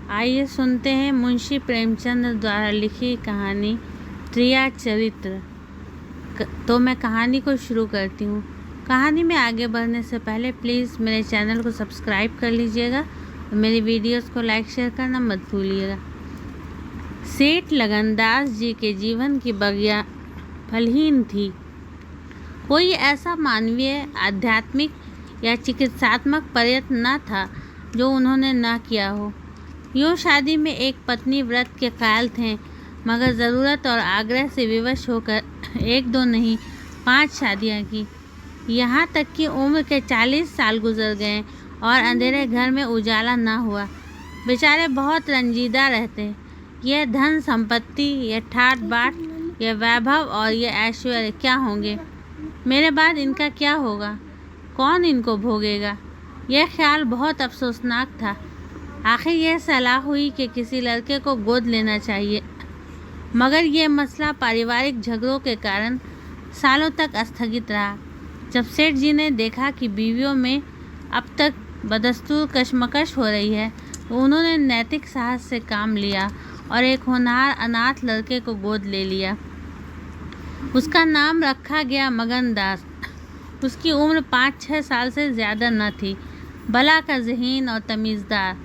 आइए सुनते हैं मुंशी प्रेमचंद द्वारा लिखी कहानी त्रिया चरित्र। तो मैं कहानी को शुरू करती हूँ। कहानी में आगे बढ़ने से पहले प्लीज़ मेरे चैनल को सब्सक्राइब कर लीजिएगा और मेरी वीडियोस को लाइक शेयर करना मत भूलिएगा। सेठ लगनदास जी के जीवन की बगिया फलहीन थी। कोई ऐसा मानवीय, आध्यात्मिक या चिकित्सात्मक प्रयत्न न था जो उन्होंने न किया हो। यूँ शादी में एक पत्नी व्रत के कायल थे, मगर ज़रूरत और आग्रह से विवश होकर एक दो नहीं 5 शादियां की। यहाँ तक कि उम्र के 40 साल गुजर गए और अंधेरे घर में उजाला न हुआ। बेचारे बहुत रंजीदा रहते। यह धन संपत्ति, यह ठाट बाट, यह वैभव और यह ऐश्वर्य क्या होंगे? मेरे बाद इनका क्या होगा? कौन इनको भोगेगा? यह ख्याल बहुत अफसोसनाक था। आखिर यह सलाह हुई कि किसी लड़के को गोद लेना चाहिए, मगर यह मसला पारिवारिक झगड़ों के कारण सालों तक स्थगित रहा। जब सेठ जी ने देखा कि बीवियों में अब तक बदस्तूर कशमकश हो रही है, तो उन्होंने नैतिक साहस से काम लिया और एक होनहार अनाथ लड़के को गोद ले लिया। उसका नाम रखा गया मगन दास। उसकी उम्र 5-6 साल से ज़्यादा न थी। भला का ज़हीन और तमीज़दार।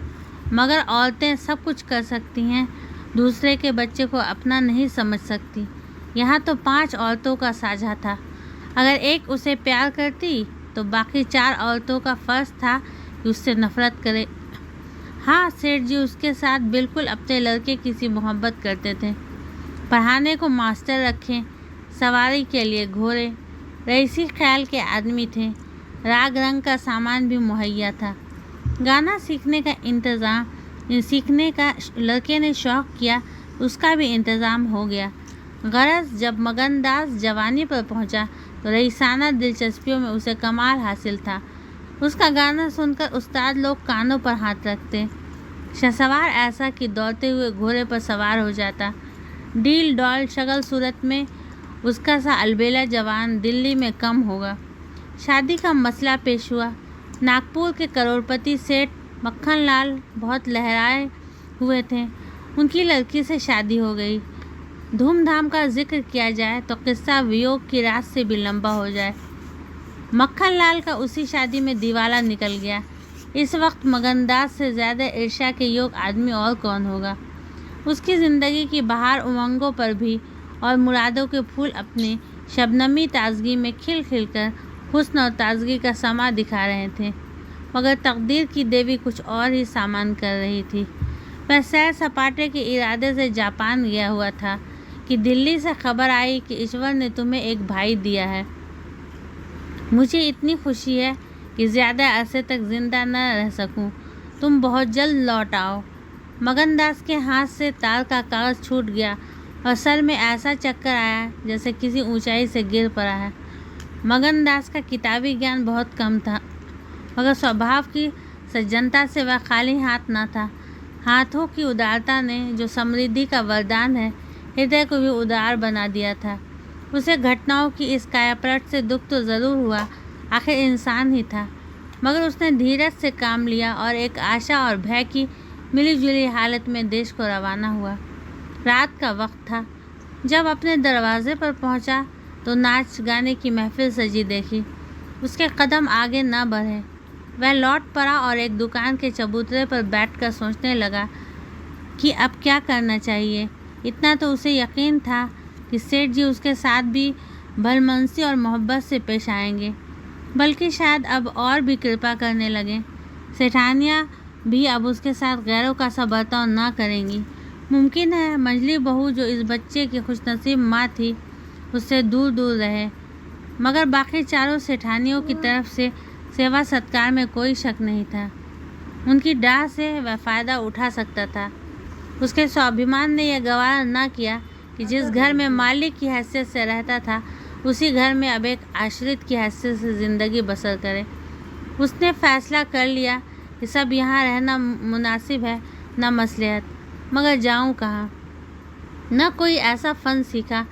मगर औरतें सब कुछ कर सकती हैं, दूसरे के बच्चे को अपना नहीं समझ सकती। यहाँ तो 5 औरतों का साझा था। अगर एक उसे प्यार करती तो बाकी 4 औरतों का फ़र्ज़ था कि उससे नफ़रत करे। हाँ, सेठ जी उसके साथ बिल्कुल अपने लड़के की सी मोहब्बत करते थे। पढ़ाने को मास्टर रखें, सवारी के लिए घोड़े, रईसी ख्याल के आदमी थे। राग रंग का सामान भी मुहैया था। गाना सीखने का लड़के ने शौक़ किया, उसका भी इंतज़ाम हो गया। गरज जब मगनदास जवानी पर पहुंचा तो रईसाना दिलचस्पियों में उसे कमाल हासिल था। उसका गाना सुनकर उस्ताद लोग कानों पर हाथ रखते। शहसवार ऐसा कि दौड़ते हुए घोड़े पर सवार हो जाता। डील डॉल शक्ल सूरत में उसका सा अलबेला जवान दिल्ली में कम होगा। शादी का मसला पेश हुआ। नागपुर के करोड़पति सेठ मक्खन लाल बहुत लहराए हुए थे। उनकी लड़की से शादी हो गई। धूमधाम का जिक्र किया जाए तो किस्सा वियोग की रात से भी लंबा हो जाए। मक्खन लाल का उसी शादी में दिवाला निकल गया। इस वक्त मगनदास से ज़्यादा ईर्ष्या के योग आदमी और कौन होगा? उसकी ज़िंदगी की बहार उमंगों पर भी और मुरादों के फूल अपने शबनमी ताजगी में खिल खिल कर हुस्न और ताजगी का समा दिखा रहे थे। मगर तकदीर की देवी कुछ और ही सामान कर रही थी। वह सैर सपाटे के इरादे से जापान गया हुआ था कि दिल्ली से खबर आई कि ईश्वर ने तुम्हें एक भाई दिया है। मुझे इतनी खुशी है कि ज़्यादा अरसे तक जिंदा न रह सकूं। तुम बहुत जल्द लौट आओ। मगनदास के हाथ से तार का कागज़ छूट गया और सर में ऐसा चक्कर आया जैसे किसी ऊंचाई से गिर पड़ा है। मगनदास का किताबी ज्ञान बहुत कम था, मगर स्वभाव की सज्जनता से वह खाली हाथ न था। हाथों की उदारता ने, जो समृद्धि का वरदान है, हृदय को भी उदार बना दिया था। उसे घटनाओं की इस कायापलट से दुख तो ज़रूर हुआ, आखिर इंसान ही था। मगर उसने धीरज से काम लिया और एक आशा और भय की मिलीजुली हालत में देश को रवाना हुआ। रात का वक्त था। जब अपने दरवाजे पर पहुंचा तो नाच गाने की महफिल सजी देखी। उसके कदम आगे न बढ़े। वह लौट पड़ा और एक दुकान के चबूतरे पर बैठकर सोचने लगा कि अब क्या करना चाहिए। इतना तो उसे यकीन था कि सेठ जी उसके साथ भी भलमनसी और मोहब्बत से पेश आएंगे, बल्कि शायद अब और भी कृपा करने लगे। सेठानियाँ भी अब उसके साथ गैरों का सा बर्ताव न करेंगी। मुमकिन है मंझली बहू, जो इस बच्चे की खुशनसीब माँ थी, उससे दूर दूर रहे। मगर बाकी चारों सेठानियों की तरफ से सेवा सत्कार में कोई शक नहीं था। उनकी डाह से वह फ़ायदा उठा सकता था। उसके स्वाभिमान ने यह गवारा न किया कि जिस घर में मालिक की हैसियत से रहता था, उसी घर में अब एक आश्रित की हैसियत से ज़िंदगी बसर करे। उसने फैसला कर लिया कि सब यहाँ रहना मुनासिब है, न मसलहत। मगर जाऊँ कहाँ? न कोई ऐसा फ़न सीखा,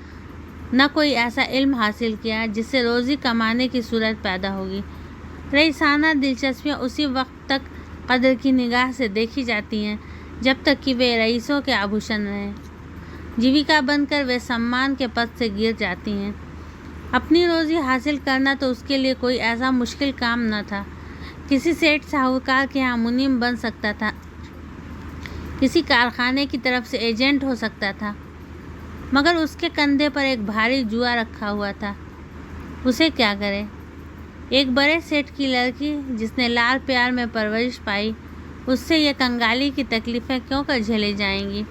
न कोई ऐसा इल्म हासिल किया जिससे रोज़ी कमाने की सूरत पैदा होगी। रईसाना दिलचस्पियाँ उसी वक्त तक कदर की निगाह से देखी जाती हैं जब तक कि वे रईसों के आभूषण रहें। जीविका बनकर वे सम्मान के पद से गिर जाती हैं। अपनी रोजी हासिल करना तो उसके लिए कोई ऐसा मुश्किल काम न था। किसी सेठ साहूकार के यहाँ मुनीम बन सकता था, किसी कारखाने की तरफ से एजेंट हो सकता था, मगर उसके कंधे पर एक भारी जुआ रखा हुआ था। उसे क्या करे? एक बड़े सेठ की लड़की जिसने लाल प्यार में परवरिश पाई, उससे ये कंगाली की तकलीफ़ें क्यों कर झेली जाएंगी?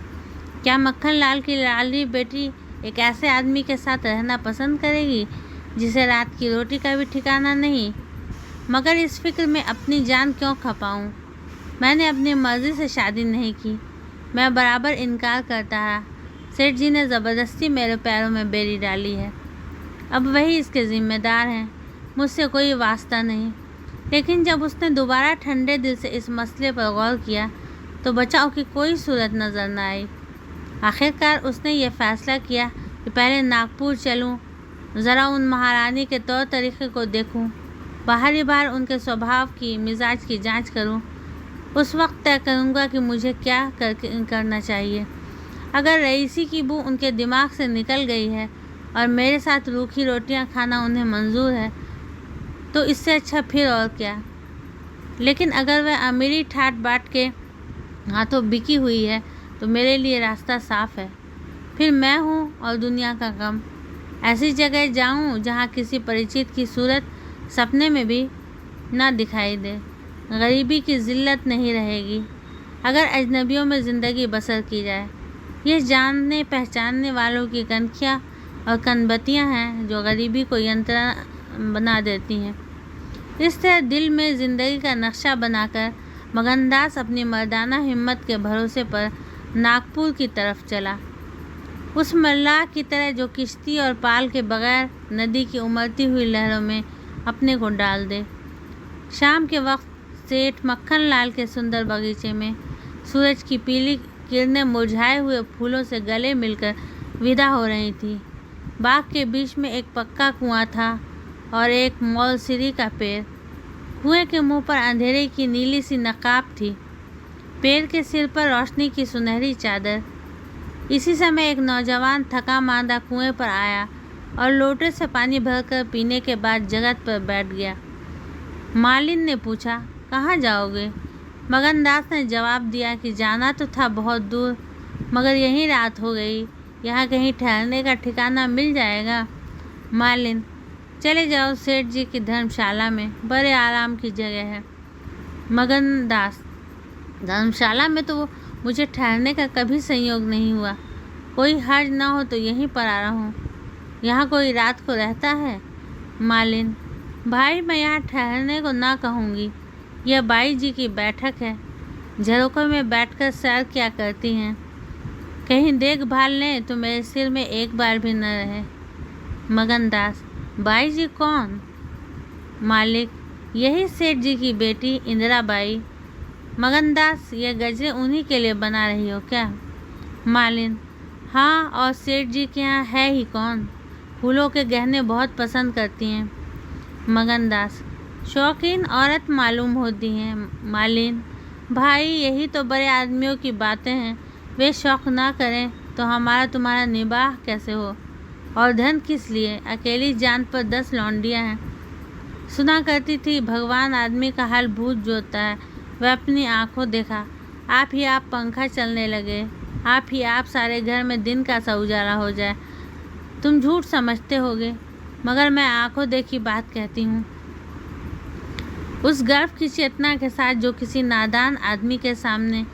क्या मक्खन लाल की लाडली बेटी एक ऐसे आदमी के साथ रहना पसंद करेगी जिसे रात की रोटी का भी ठिकाना नहीं? मगर इस फिक्र में अपनी जान क्यों खपाऊं? मैंने अपनी मर्ज़ी से शादी नहीं की। मैं बराबर इनकार करता रहा। सेठ जी ने ज़बरदस्ती मेरे पैरों में बेड़ी डाली है। अब वही इसके ज़िम्मेदार हैं, मुझसे कोई वास्ता नहीं। लेकिन जब उसने दोबारा ठंडे दिल से इस मसले पर गौर किया तो बचाव की कोई सूरत नज़र न आई। आखिरकार उसने ये फ़ैसला किया कि पहले नागपुर चलूं, ज़रा उन महारानी के तौर तरीक़े को देखूं, बाहरी बाहर उनके स्वभाव की, मिजाज की जांच करूं। उस वक्त तय करूंगा कि मुझे क्या करना चाहिए। अगर रईसी की बू उनके दिमाग से निकल गई है और मेरे साथ रूखी रोटियां खाना उन्हें मंजूर है तो इससे अच्छा फिर और क्या। लेकिन अगर वह अमीरी ठाट बाट के हाथों बिकी हुई है तो मेरे लिए रास्ता साफ है। फिर मैं हूँ और दुनिया का गम। ऐसी जगह जाऊँ जहाँ किसी परिचित की सूरत सपने में भी ना दिखाई दे। गरीबी की जिल्लत नहीं रहेगी अगर अजनबियों में ज़िंदगी बसर की जाए। ये जानने पहचानने वालों की कनखियाँ और कनबत्तियाँ हैं जो गरीबी को यंत्रणा बना देती हैं। इस तरह दिल में ज़िंदगी का नक्शा बनाकर मगनदास अपनी मर्दाना हिम्मत के भरोसे पर नागपुर की तरफ चला, उस मल्लाह की तरह जो किश्ती और पाल के बगैर नदी की उमड़ती हुई लहरों में अपने को डाल दे। शाम के वक्त सेठ मक्खन लाल के सुंदर बगीचे में सूरज की पीली किरणें मुरझाए हुए फूलों से गले मिलकर विदा हो रही थी। बाग के बीच में एक पक्का कुआं था और एक मौलसिरी का पेड़। कुएं के मुंह पर अंधेरे की नीली सी नकाब थी, पेड़ के सिर पर रोशनी की सुनहरी चादर। इसी समय एक नौजवान थका मांदा कुएं पर आया और लोटे से पानी भरकर पीने के बाद जगत पर बैठ गया। मालिन ने पूछा, कहाँ जाओगे? मगनदास ने जवाब दिया कि जाना तो था बहुत दूर, मगर यहीं रात हो गई। यहाँ कहीं ठहरने का ठिकाना मिल जाएगा? मालिन, चले जाओ सेठ जी की धर्मशाला में, बड़े आराम की जगह है। मगनदास, धर्मशाला में तो मुझे ठहरने का कभी संयोग नहीं हुआ। कोई हर्ज ना हो तो यहीं पर आ रहा हूँ। यहाँ कोई रात को रहता है? मालिन, भाई मैं यहाँ ठहरने को ना कहूँगी। यह बाई जी की बैठक है। झरोखे में बैठकर सैर क्या करती हैं? कहीं देखभाल लें तो मेरे सिर में एक बार भी न रहे। मगनदास, बाई जी कौन? मालिक, यही सेठ जी की बेटी इंदिरा बाई। मगनदास, ये गजरे उन्हीं के लिए बना रही हो क्या? मालिन, हाँ, और सेठ जी के यहाँ है ही कौन? फूलों के गहने बहुत पसंद करती हैं। मगनदास, शौकीन औरत मालूम होती हैं। मालिन, भाई यही तो बड़े आदमियों की बातें हैं। वे शौक़ ना करें तो हमारा तुम्हारा निबाह कैसे हो? और धन किस लिए? अकेली जान पर 10 लौंडियाँ हैं। सुना करती थी भगवान आदमी का हाल भूत जोतता है। वह अपनी आँखों देखा। आप ही आप पंखा चलने लगे, आप ही आप सारे घर में दिन का सा उजाला हो जाए। तुम झूठ समझते होगे, मगर मैं आँखों देखी बात कहती हूँ। उस गर्व की चेतना के साथ जो किसी नादान आदमी के सामने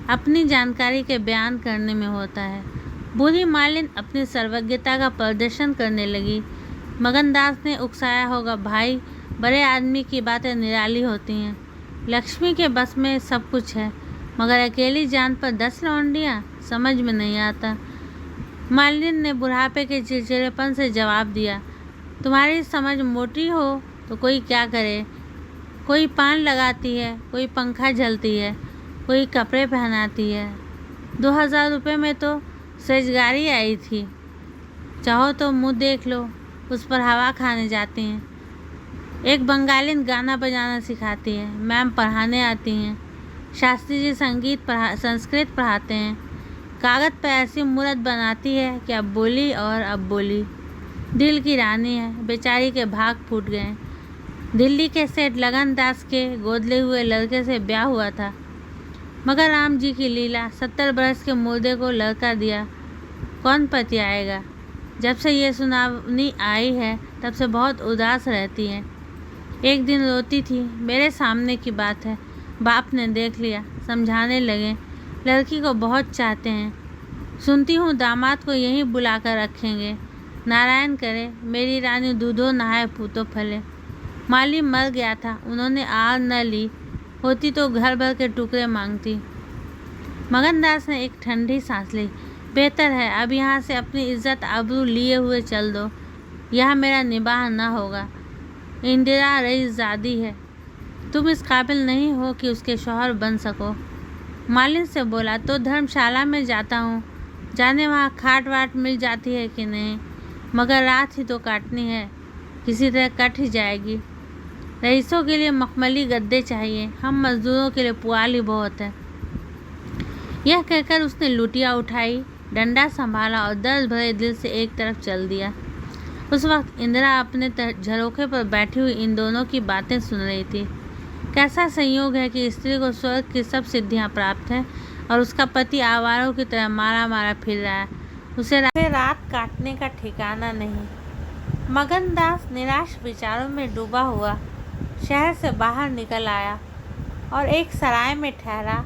अपनी जानकारी के बयान करने में होता है। बूढ़ी मालिन अपनी सर्वज्ञता का प्रदर्शन करने लगी। मगनदास ने उकसाया होगा, भाई बड़े आदमी की बातें निराली होती हैं। लक्ष्मी के बस में सब कुछ है, मगर अकेली जान पर 10 लौंडियाँ, समझ में नहीं आता। मालिन ने बुढ़ापे के चिड़चिड़ेपन से जवाब दिया, तुम्हारी समझ मोटी हो तो कोई क्या करे। कोई पान लगाती है, कोई पंखा झलती है, कोई कपड़े पहनाती है। 2000 रुपये में तो सजगारी आई थी। चाहो तो मुँह देख लो, उस पर हवा खाने जाती हैं। एक बंगालिन गाना बजाना सिखाती है। मैम पढ़ाने आती हैं। शास्त्री जी संस्कृत पढ़ाते हैं। कागज़ पर ऐसी मूरत बनाती है कि अब बोली और अब बोली। दिल की रानी है, बेचारी के भाग फूट गए। दिल्ली के सेठ लगन दास के गोदले हुए लड़के से ब्याह हुआ था, मगर राम जी की लीला, 70 बरस के मुर्दे को लड़का दिया, कौन पति आएगा। जब से ये सुनावनी आई है तब से बहुत उदास रहती है। एक दिन रोती थी, मेरे सामने की बात है। बाप ने देख लिया, समझाने लगे, लड़की को बहुत चाहते हैं। सुनती हूँ दामाद को यहीं बुलाकर रखेंगे। नारायण करे मेरी रानी दूधो नहाए पूतो फले। माली मर गया था, उन्होंने आड़ न ली होती तो घर भर के टुकड़े मांगती। मगनदास ने एक ठंडी सांस ली। बेहतर है अब यहाँ से अपनी इज्जत आबरू लिए हुए चल दो, यह मेरा निबाह न होगा। इंदिरा रईसजादी है, तुम इस काबिल नहीं हो कि उसके शौहर बन सको। मालिन से बोला तो धर्मशाला में जाता हूँ, जाने वहाँ खाट वाट मिल जाती है कि नहीं, मगर रात ही तो काटनी है, किसी तरह कट ही जाएगी। रईसों के लिए मखमली गद्दे चाहिए, हम मजदूरों के लिए पुआल ही बहुत है। यह कहकर उसने लुटिया उठाई, डंडा संभाला और दर्द भरे दिल से एक तरफ चल दिया। उस वक्त इंदिरा अपने झरोखे पर बैठी हुई इन दोनों की बातें सुन रही थी। कैसा संयोग है कि स्त्री को स्वर्ग की सब सिद्धियां प्राप्त हैं और उसका पति आवारों की तरह मारा मारा फिर रहा है, उसे रात काटने का ठिकाना नहीं। मगनदास निराश विचारों में डूबा हुआ शहर से बाहर निकल आया और एक सराय में ठहरा,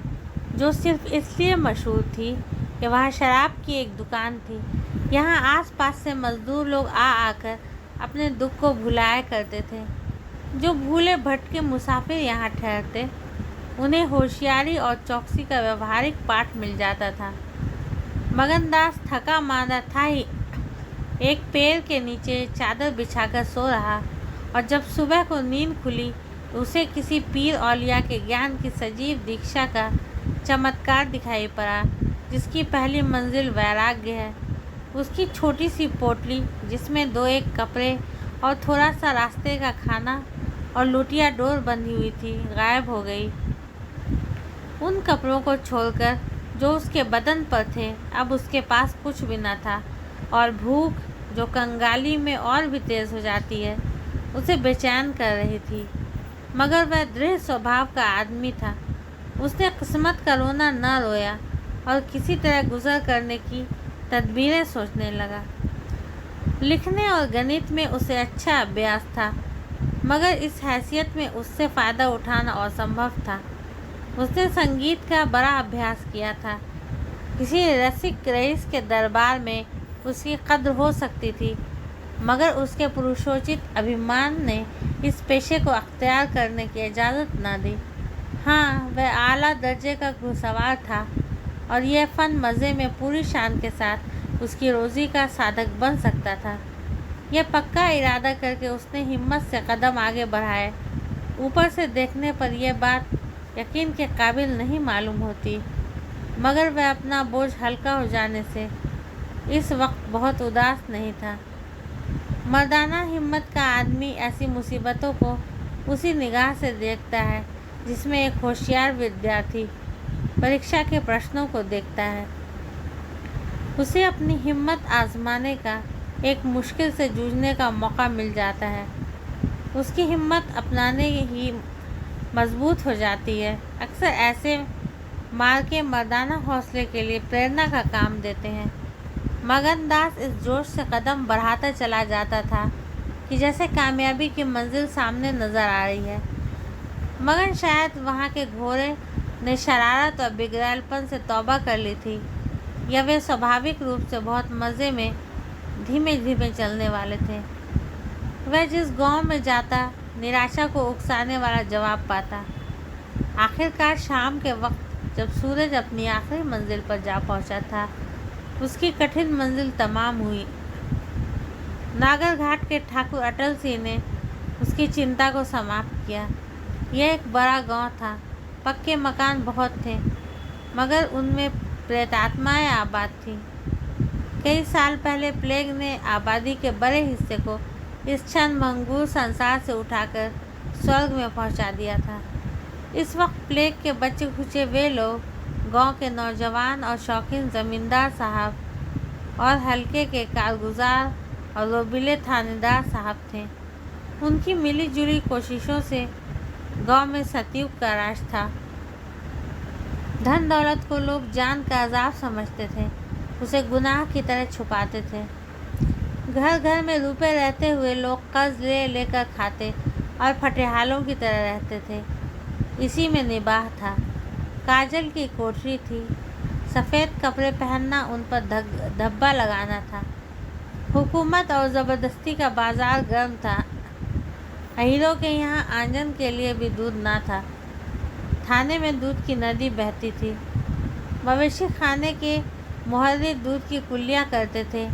जो सिर्फ इसलिए मशहूर थी कि वहाँ शराब की एक दुकान थी। यहाँ आसपास से मजदूर लोग आकर अपने दुख को भुलाया करते थे। जो भूले भटके मुसाफिर यहाँ ठहरते, उन्हें होशियारी और चौकसी का व्यवहारिक पाठ मिल जाता था। मगनदास थका मांदा था ही एक पेड़ के नीचे चादर बिछाकर सो रहा, और जब सुबह को नींद खुली तो उसे किसी पीर औलिया के ज्ञान की सजीव दीक्षा का चमत्कार दिखाई पड़ा, जिसकी पहली मंजिल वैराग्य है। उसकी छोटी सी पोटली, जिसमें 2-1 कपड़े और थोड़ा सा रास्ते का खाना और लुटिया डोर बंधी हुई थी, गायब हो गई। उन कपड़ों को छोड़कर जो उसके बदन पर थे, अब उसके पास कुछ भी न था, और भूख, जो कंगाली में और भी तेज हो जाती है, उसे बेचैन कर रही थी। मगर वह दृढ़ स्वभाव का आदमी था। उसने किस्मत का रोना न रोया और किसी तरह गुजर करने की तदबीरें सोचने लगा। लिखने और गणित में उसे अच्छा अभ्यास था, मगर इस हैसियत में उससे फ़ायदा उठाना असंभव था। उसने संगीत का बड़ा अभ्यास किया था। किसी रसिक रईस के दरबार में उसकी कद्र हो सकती थी, मगर उसके पुरुषोचित अभिमान ने इस पेशे को अख्तियार करने की इजाज़त न दी। हाँ, वह आला दर्जे का घुड़सवार था और यह फ़न मज़े में पूरी शान के साथ उसकी रोज़ी का साधक बन सकता था। यह पक्का इरादा करके उसने हिम्मत से कदम आगे बढ़ाए। ऊपर से देखने पर यह बात यकीन के काबिल नहीं मालूम होती, मगर वह अपना बोझ हल्का हो जाने से इस वक्त बहुत उदास नहीं था। मर्दाना हिम्मत का आदमी ऐसी मुसीबतों को उसी निगाह से देखता है जिसमें एक होशियार विद्यार्थी परीक्षा के प्रश्नों को देखता है। उसे अपनी हिम्मत आजमाने का, एक मुश्किल से जूझने का मौका मिल जाता है। उसकी हिम्मत अपनाने ही मजबूत हो जाती है। अक्सर ऐसे मार्के मर्दाना हौसले के लिए प्रेरणा का काम देते हैं। मगनदास इस जोश से कदम बढ़ाता चला जाता था कि जैसे कामयाबी की मंजिल सामने नज़र आ रही है, मगर शायद वहाँ के घोड़े ने शरारत और बिगड़ैलपन से तौबा कर ली थी, या वे स्वाभाविक रूप से बहुत मज़े में धीमे धीमे चलने वाले थे। वह जिस गांव में जाता, निराशा को उकसाने वाला जवाब पाता। आखिरकार शाम के वक्त जब सूरज अपनी आखिरी मंजिल पर जा पहुंचा था, उसकी कठिन मंजिल तमाम हुई। नागरघाट के ठाकुर अटल सिंह ने उसकी चिंता को समाप्त किया। यह एक बड़ा गांव था, पक्के मकान बहुत थे, मगर उनमें प्रेतात्माएं आबाद थीं। कई साल पहले प्लेग ने आबादी के बड़े हिस्से को इस क्षण भंगुर संसार से उठाकर स्वर्ग में पहुंचा दिया था। इस वक्त प्लेग के बच्चे खुचे वे लोग गांव के नौजवान और शौकीन जमींदार साहब और हल्के के कारगुजार और रोबीले थानेदार साहब थे। उनकी मिली-जुली कोशिशों से गांव में सतयुग का राज था। धन दौलत को लोग जान का अजाब समझते थे, उसे गुनाह की तरह छुपाते थे। घर घर में रुपए रहते हुए लोग कर्ज ले लेकर खाते और फटेहालों की तरह रहते थे। इसी में निबाह था। काजल की कोठरी थी, सफ़ेद कपड़े पहनना उन पर धब्बा लगाना था। हुकूमत और ज़बरदस्ती का बाजार गर्म था। अहीरों के यहाँ आंजन के लिए भी दूध ना था। थाने में दूध की नदी बहती थी। मवेशी खाने के मुहर्री दूध की कुल्लियाँ करते थे।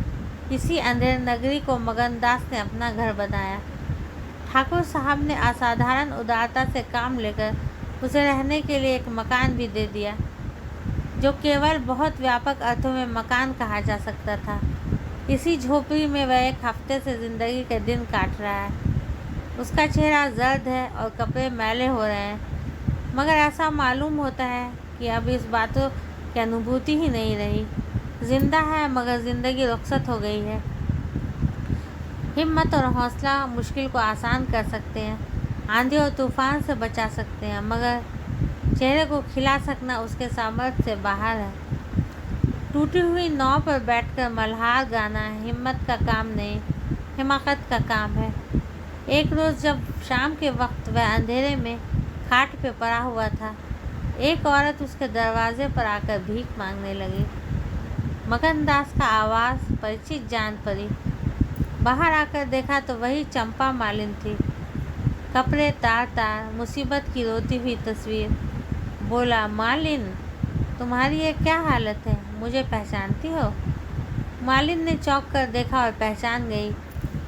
इसी अंधेर नगरी को मगनदास ने अपना घर बनाया। ठाकुर साहब ने असाधारण उदारता से काम लेकर उसे रहने के लिए एक मकान भी दे दिया, जो केवल बहुत व्यापक अर्थों में मकान कहा जा सकता था। इसी झोपड़ी में वह एक हफ्ते से ज़िंदगी के दिन काट रहा है। उसका चेहरा जर्द है और कपड़े मैले हो रहे हैं, मगर ऐसा मालूम होता है कि अब इस बातों की अनुभूति ही नहीं रही। जिंदा है मगर ज़िंदगी रुखसत हो गई है। हिम्मत और हौसला मुश्किल को आसान कर सकते हैं, आंधी और तूफान से बचा सकते हैं, मगर चेहरे को खिला सकना उसके सामर्थ्य से बाहर है। टूटी हुई नाव पर बैठकर मल्हार गाना हिम्मत का काम नहीं, हिमाकत का काम है। एक रोज़ जब शाम के वक्त वह अंधेरे में खाट पे पड़ा हुआ था, एक औरत उसके दरवाजे पर आकर भीख मांगने लगी। मगनदास का आवाज़ परिचित जान पड़ी। बाहर आकर देखा तो वही चंपा मालिन थी। कपड़े तार तार, मुसीबत की रोती हुई तस्वीर। बोला, मालिन, तुम्हारी ये क्या हालत है? मुझे पहचानती हो? मालिन ने चौंक कर देखा और पहचान गई।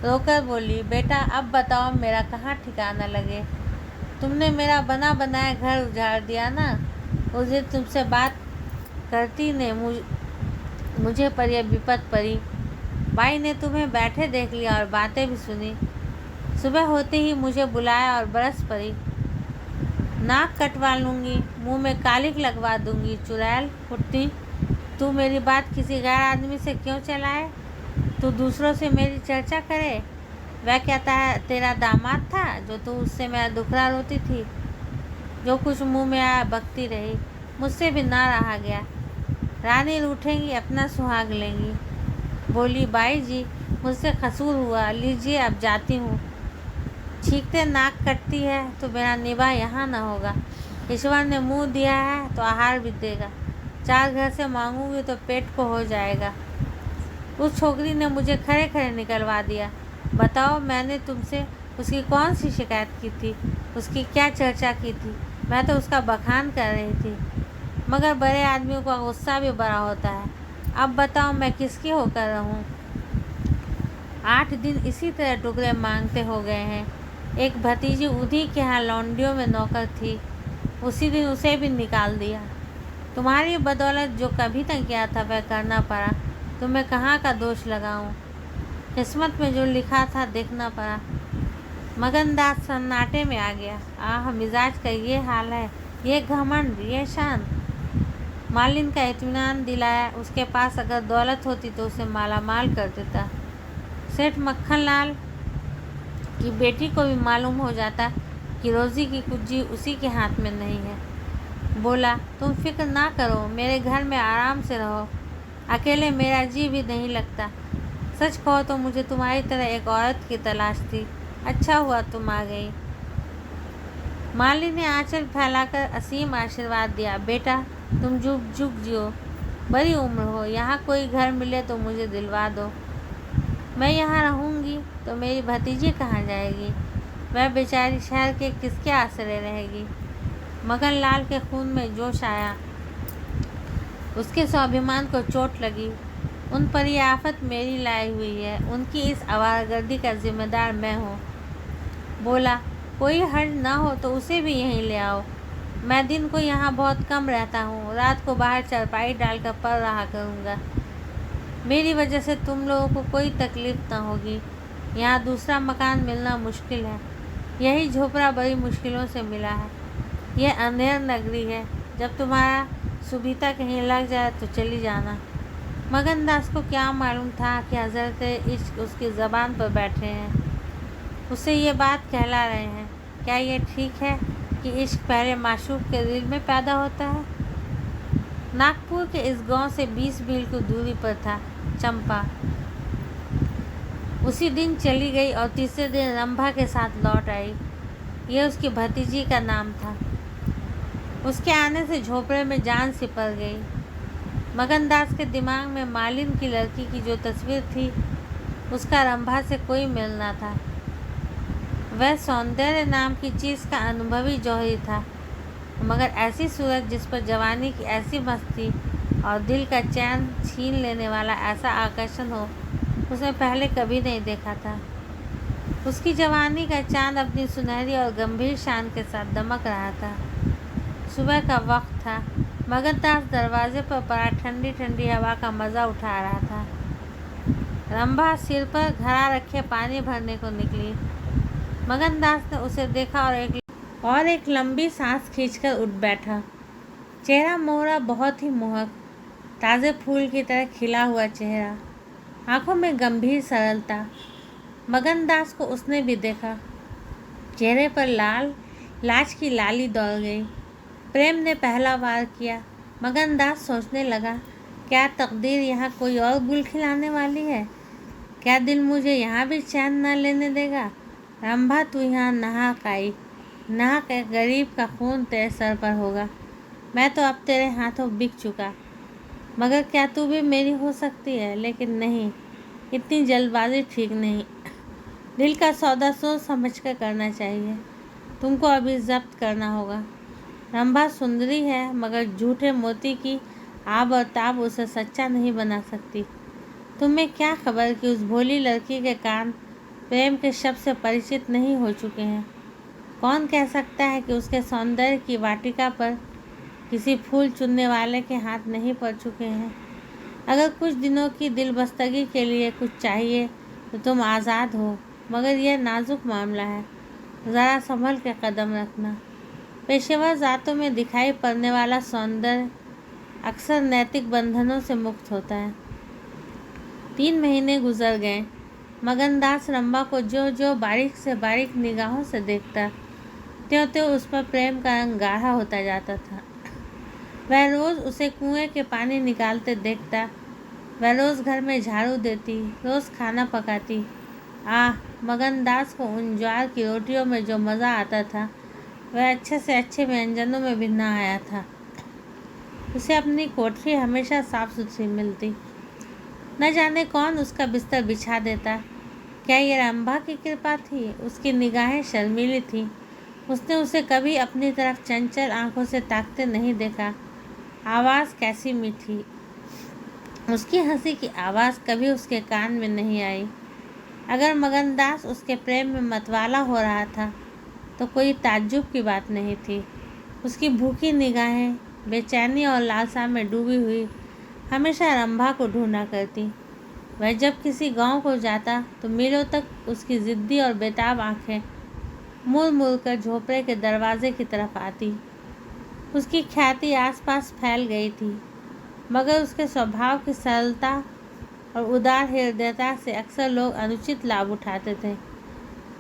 रोकर बोली, बेटा अब बताओ मेरा कहाँ ठिकाना लगे? तुमने मेरा बना बनाया घर उजाड़ दिया ना। उस दिन तुमसे बात करती ने मुझे पर यह विपत पड़ी। बाई ने तुम्हें बैठे देख लिया और बातें भी सुनी। सुबह होते ही मुझे बुलाया और बरस पड़ी। नाक कटवा लूँगी, मुंह में कालिक लगवा दूँगी। चुड़ैल कुत्ती, तू मेरी बात किसी गैर आदमी से क्यों चलाए? तू दूसरों से मेरी चर्चा करे? वह कहता है तेरा दामाद था जो तू उससे मेरा दुखड़ा रोती थी। जो कुछ मुंह में आया बकती रही, मुझसे भी ना रहा गया। रानी रूठेंगी, अपना सुहाग लेंगी। बोली, बाई जी मुझसे कसूर हुआ, लीजिए अब जाती हूँ। छींकते नाक कटती है तो मेरा निभा यहाँ न होगा। ईश्वर ने मुँह दिया है तो आहार भी देगा। 4 घर से मांगूंगी तो पेट को हो जाएगा। उस छोकरी ने मुझे खड़े खड़े निकलवा दिया। बताओ मैंने तुमसे उसकी कौन सी शिकायत की थी? उसकी क्या चर्चा की थी? मैं तो उसका बखान कर रही थी, मगर बड़े आदमियों का गुस्सा भी बड़ा होता है। अब बताओ मैं किसकी होकर रहूं? 8 दिन इसी तरह टुकड़े मांगते हो गए हैं। एक भतीजी उन्हीं के यहाँ लौंडियों में नौकर थी, उसी दिन उसे भी निकाल दिया। तुम्हारी बदौलत जो कभी तक किया था वह करना पड़ा, तो मैं कहाँ का दोष लगाऊं? किस्मत में जो लिखा था देखना पड़ा। मगनदास सन्नाटे में आ गया। आह, मिजाज का ये हाल है, ये घमंड, ये शान। मालिन का इत्मीनान दिलाया। उसके पास अगर दौलत होती तो उसे मालामाल कर देता। सेठ मक्खनलाल की बेटी को भी मालूम हो जाता कि रोज़ी की कुंजी उसी के हाथ में नहीं है। बोला, तुम फिक्र ना करो, मेरे घर में आराम से रहो। अकेले मेरा जी भी नहीं लगता। सच कहो तो मुझे तुम्हारी तरह एक औरत की तलाश थी। अच्छा हुआ तुम आ गई। माली ने आंचल फैलाकर असीम आशीर्वाद दिया। बेटा तुम जुग जुग जियो, बड़ी उम्र हो। यहाँ कोई घर मिले तो मुझे दिलवा दो। मैं यहाँ रहूँगी तो मेरी भतीजी कहाँ जाएगी? वह बेचारी शहर के किसके आसरे रहेगी? मगनलाल के खून में जोश आया। उसके स्वाभिमान को चोट लगी। उन पर यह आफत मेरी लाई हुई है। उनकी इस आवारगर्दी का जिम्मेदार मैं हूँ। बोला, कोई हर्ज ना हो तो उसे भी यहीं ले आओ। मैं दिन को यहाँ बहुत कम रहता हूँ, रात को बाहर चारपाई डालकर पड़ रहा करूँगा। मेरी वजह से तुम लोगों को कोई तकलीफ़ ना होगी। यहाँ दूसरा मकान मिलना मुश्किल है। यही झोपड़ा बड़ी मुश्किलों से मिला है। यह अंधेर नगरी है, जब तुम्हारा सुबीता कहीं लग जाए तो चली जाना। मगनदास को क्या मालूम था कि हज़रत इश्क उसकी ज़बान पर बैठे हैं, उससे ये बात कहला रहे हैं। क्या ये ठीक है कि इश्क पहले माशूक के दिल में पैदा होता है? नागपुर के इस गांव से 20 मील की दूरी पर था चंपा। उसी दिन चली गई और तीसरे दिन रंभा के साथ लौट आई। यह उसकी भतीजी का नाम था। उसके आने से झोपड़े में जान सिपल गई। मगनदास के दिमाग में मालिन की लड़की की जो तस्वीर थी, उसका रंभा से कोई मेल न था। वह सौंदर्य नाम की चीज़ का अनुभवी जौहरी था, मगर ऐसी सूरत जिस पर जवानी की ऐसी मस्ती और दिल का चैन छीन लेने वाला ऐसा आकर्षण हो, उसने पहले कभी नहीं देखा था। उसकी जवानी का चांद अपनी सुनहरी और गंभीर शान के साथ दमक रहा था। सुबह का वक्त था। मगनदास दरवाजे पर पड़ा ठंडी ठंडी हवा का मज़ा उठा रहा था। रंभा सिर पर घड़ा रखे पानी भरने को निकली। मगनदास ने उसे देखा और एक लंबी सांस खींचकर उठ बैठा। चेहरा मोहरा बहुत ही मोहक, ताज़े फूल की तरह खिला हुआ चेहरा, आंखों में गंभीर सरलता। मगनदास को उसने भी देखा। चेहरे पर लाज की लाली दौड़ गई। प्रेम ने पहला वार किया। मगनदास सोचने लगा, क्या तकदीर यहाँ कोई और गुल खिलाने वाली है? क्या दिल मुझे यहाँ भी चैन न लेने देगा? रंभा, तू यहाँ नाहक आई, नाहक एक गरीब का खून तेरे सर पर होगा। मैं तो अब तेरे हाथों बिक चुका, मगर क्या तू भी मेरी हो सकती है? लेकिन नहीं, इतनी जल्दबाजी ठीक नहीं। दिल का सौदा सोच समझ कर करना चाहिए। तुमको अभी जब्त करना होगा। रंभा सुंदरी है, मगर झूठे मोती की आब और ताब उसे सच्चा नहीं बना सकती। तुम्हें क्या खबर कि उस भोली लड़की के कान प्रेम के शब्द से परिचित नहीं हो चुके हैं? कौन कह सकता है कि उसके सौंदर्य की वाटिका पर किसी फूल चुनने वाले के हाथ नहीं पड़ चुके हैं? अगर कुछ दिनों की दिलबस्तगी के लिए कुछ चाहिए तो तुम आज़ाद हो, मगर यह नाजुक मामला है, ज़रा संभल के कदम रखना। पेशेवर ज़ातों में दिखाई पड़ने वाला सौंदर्य अक्सर नैतिक बंधनों से मुक्त होता है। 3 महीने गुजर गए। मगनदास रंभा को जो जो बारीक से बारीक निगाहों से देखता, त्यों त्यों उस पर प्रेम का रंग गाढ़ा होता जाता था। वह रोज़ उसे कुएं के पानी निकालते देखता। वह रोज़ घर में झाड़ू देती, रोज़ खाना पकाती। आह, मगनदास को उन ज्वार की रोटियों में जो मज़ा आता था, वह अच्छे से अच्छे व्यंजनों में भी न आया था। उसे अपनी कोठरी हमेशा साफ सुथरी मिलती। न जाने कौन उसका बिस्तर बिछा देता। क्या ये रंभा की कृपा थी? उसकी निगाहें शर्मीली थीं। उसने उसे कभी अपनी तरफ चंचल आंखों से ताकते नहीं देखा। आवाज़ कैसी मीठी! उसकी हंसी की आवाज़ कभी उसके कान में नहीं आई। अगर मगनदास उसके प्रेम में मतवाला हो रहा था तो कोई ताज्जुब की बात नहीं थी। उसकी भूखी निगाहें बेचैनी और लालसा में डूबी हुई हमेशा रंभा को ढूंढा करती। वह जब किसी गांव को जाता तो मीलों तक उसकी ज़िद्दी और बेताब आंखें मुड़ मुड़ कर झोपड़े के दरवाजे की तरफ आती। उसकी ख्याति आसपास फैल गई थी, मगर उसके स्वभाव की सरलता और उदार हृदयता से अक्सर लोग अनुचित लाभ उठाते थे।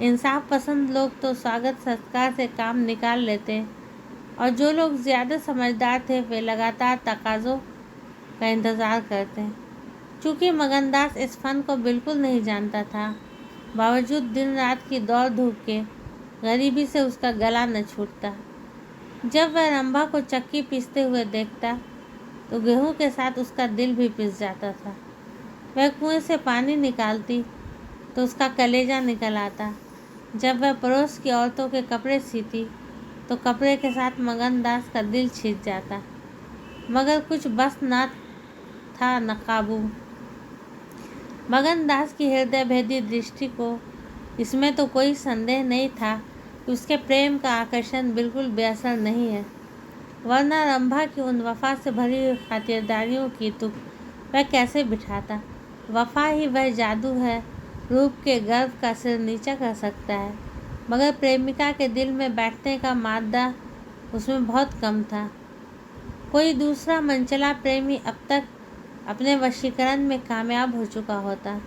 इंसाफ पसंद लोग तो स्वागत सत्कार से काम निकाल लेते, और जो लोग ज़्यादा समझदार थे वे लगातार तकाज़ों का इंतज़ार करते। चूँकि मगनदास इस फन को बिल्कुल नहीं जानता था, बावजूद दिन रात की दौड़ धूप के गरीबी से उसका गला न छूटता। जब वह रंभा को चक्की पीसते हुए देखता तो गेहूं के साथ उसका दिल भी पिस जाता था। वह कुएं से पानी निकालती तो उसका कलेजा निकल आता। जब वह पड़ोस की औरतों के कपड़े सीती तो कपड़े के साथ मगनदास का दिल छिद जाता, मगर कुछ बस न था न काबू। मगनदास की हृदय भेदी दृष्टि को इसमें तो कोई संदेह नहीं था कि उसके प्रेम का आकर्षण बिल्कुल बेअसर नहीं है, वरना रंभा की उन वफा से भरी हुई खातिरदारियों की तुक वह कैसे बिठाता। वफा ही वह जादू है, रूप के गर्व का सिर नीचा कर सकता है, मगर प्रेमिका के दिल में बैठने का मादा उसमें बहुत कम था। कोई दूसरा मनचला प्रेमी अब तक अपने वशीकरण में कामयाब हो चुका होता,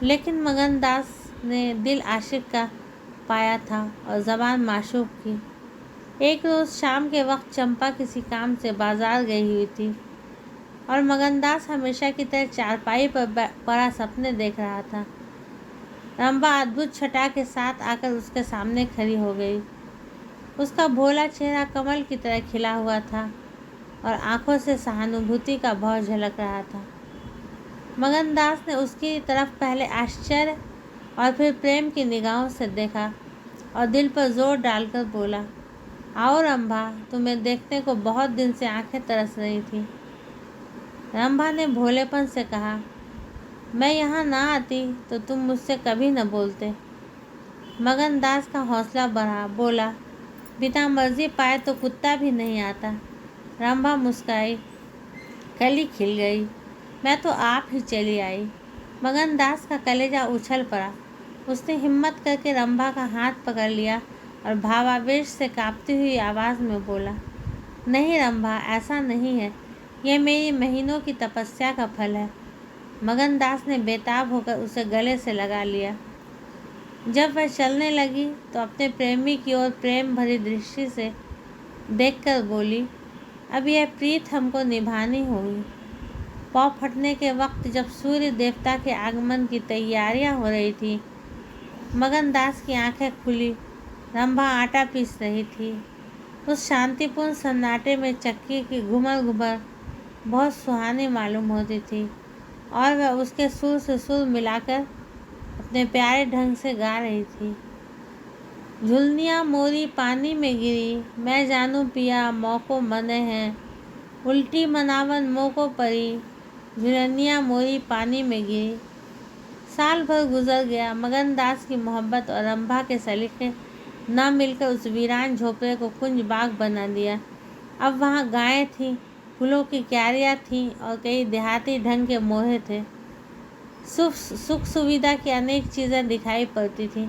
लेकिन मगनदास ने दिल आशिक का पाया था और ज़बान माशूक की। एक रोज़ शाम के वक्त चंपा किसी काम से बाजार गई हुई थी और मगनदास हमेशा की तरह चारपाई पर पड़ा सपने देख रहा था। रंभा अद्भुत छटा के साथ आकर उसके सामने खड़ी हो गई। उसका भोला चेहरा कमल की तरह खिला हुआ था और आंखों से सहानुभूति का भाव झलक रहा था। मगनदास ने उसकी तरफ पहले आश्चर्य और फिर प्रेम की निगाहों से देखा और दिल पर जोर डालकर बोला, आओ रंभा, तुम्हें देखने को बहुत दिन से आंखें तरस रही थी। रंभा ने भोलेपन से कहा, मैं यहाँ ना आती तो तुम मुझसे कभी न बोलते। मगनदास का हौसला बढ़ा, बोला, बिना मर्जी पाए तो कुत्ता भी नहीं आता। रंभा मुस्काई, कली खिल गई, मैं तो आप ही चली आई। मगनदास का कलेजा उछल पड़ा। उसने हिम्मत करके रंभा का हाथ पकड़ लिया और भावावेश से कांपती हुई आवाज़ में बोला, नहीं रंभा, ऐसा नहीं है, यह मेरी महीनों की तपस्या का फल है। मगनदास ने बेताब होकर उसे गले से लगा लिया। जब वह चलने लगी तो अपने प्रेमी की ओर प्रेम भरी दृष्टि से देखकर बोली, अब यह प्रीत हमको निभानी होगी। पौ फटने के वक्त जब सूर्य देवता के आगमन की तैयारियां हो रही थी, मगनदास की आंखें खुली। रंभा आटा पीस रही थी। उस शांतिपूर्ण सन्नाटे में चक्की की घुमर घुमर बहुत सुहानी मालूम होती थी और वह उसके सुर से सुर मिलाकर अपने प्यारे ढंग से गा रही थी। झुलनिया मोरी पानी में गिरी, मैं जानू पिया मौको मने हैं, उल्टी मनावन मोको परी, झुलनिया मोरी पानी में गिरी। साल भर गुजर गया। मगनदास की मोहब्बत और रंभा के सलीके न मिलकर उस वीरान झोपड़े को कुंज बाग बना दिया। अब वहाँ गायें थीं, फूलों की क्यारियाँ थीं और कई देहाती ढंग के मोहे थे। सुख सुविधा की अनेक चीज़ें दिखाई पड़ती थीं।